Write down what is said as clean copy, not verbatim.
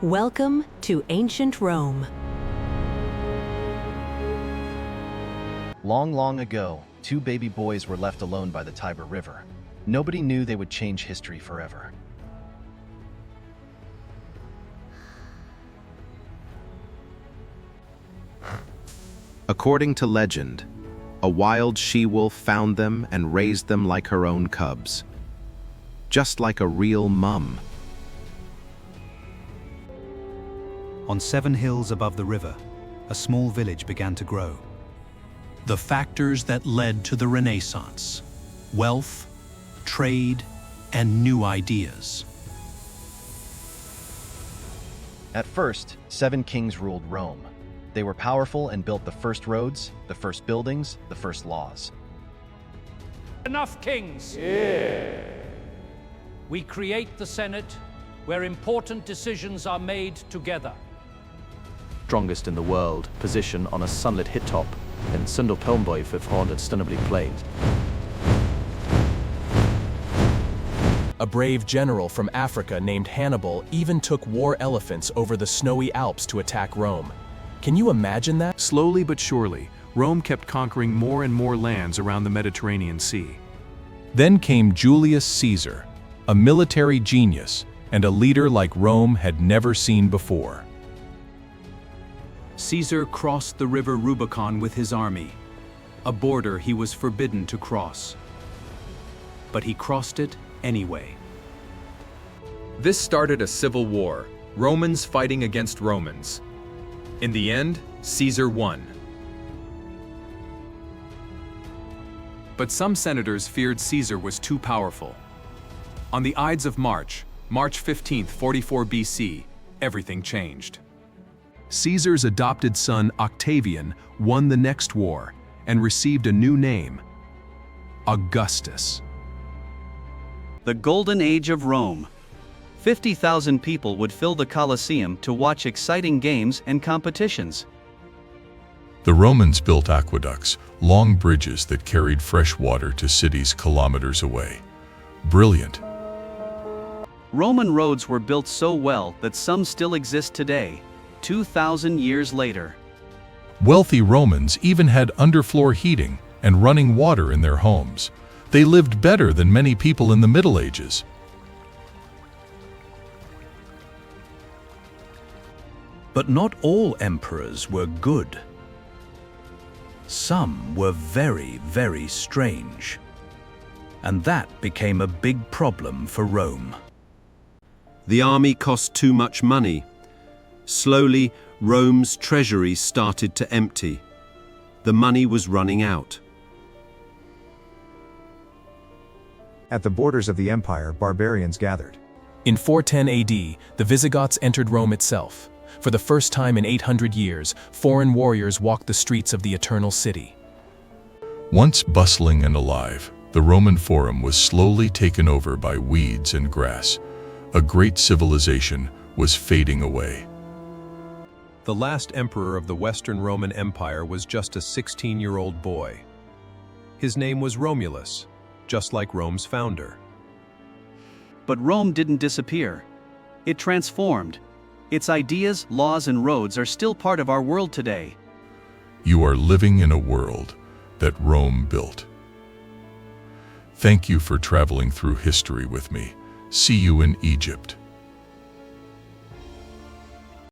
Welcome to ancient Rome. Long, long ago, two baby boys were left alone by the Tiber River. Nobody knew they would change history forever. According to legend, a wild she-wolf found them and raised them like her own cubs. Just like a real mum. On 7 hills above the river, a small village began to grow. The factors that led to the Renaissance: wealth, trade, and new ideas. At first, 7 kings ruled Rome. They were powerful and built the first roads, the first buildings, the first laws. Enough kings! We create the Senate, where important decisions are made together. Strongest in the world, position on a sunlit hilltop in Sundopelmboy för förhållandevis plains. A brave general from Africa named Hannibal even took war elephants over the snowy Alps to attack Rome. Can you imagine that? Slowly but surely, Rome kept conquering more and more lands around the Mediterranean Sea. Then came Julius Caesar, a military genius and a leader like Rome had never seen before. Caesar crossed the river Rubicon with his army, a border he was forbidden to cross. But he crossed it anyway. This started a civil war, Romans fighting against Romans. In the end, Caesar won. But some senators feared Caesar was too powerful. On the Ides of March, March 15th, 44 BC, everything changed. Caesar's adopted son Octavian won the next war and received a new name: Augustus. The Golden Age of Rome. 50,000 people would fill the Colosseum to watch exciting games and competitions. The Romans built aqueducts, long bridges that carried fresh water to cities kilometers away. Brilliant. Roman roads were built so well that some still exist today, 2,000 years later. Wealthy Romans even had underfloor heating and running water in their homes. They lived better than many people in the Middle Ages. But not all emperors were good. Some were very, very strange. And that became a big problem for Rome. The army cost too much money. Slowly, Rome's treasury started to empty. The money was running out. At the borders of the empire, barbarians gathered. In 410 AD, the Visigoths entered Rome itself. For the first time in 800 years, foreign warriors walked the streets of the Eternal City. Once bustling and alive, the Roman Forum was slowly taken over by weeds and grass. A great civilization was fading away. The last emperor of the Western Roman Empire was just a 16-year-old boy. His name was Romulus, just like Rome's founder. But Rome didn't disappear. It transformed. Its ideas, laws, and roads are still part of our world today. You are living in a world that Rome built. Thank you for traveling through history with me. See you in Egypt.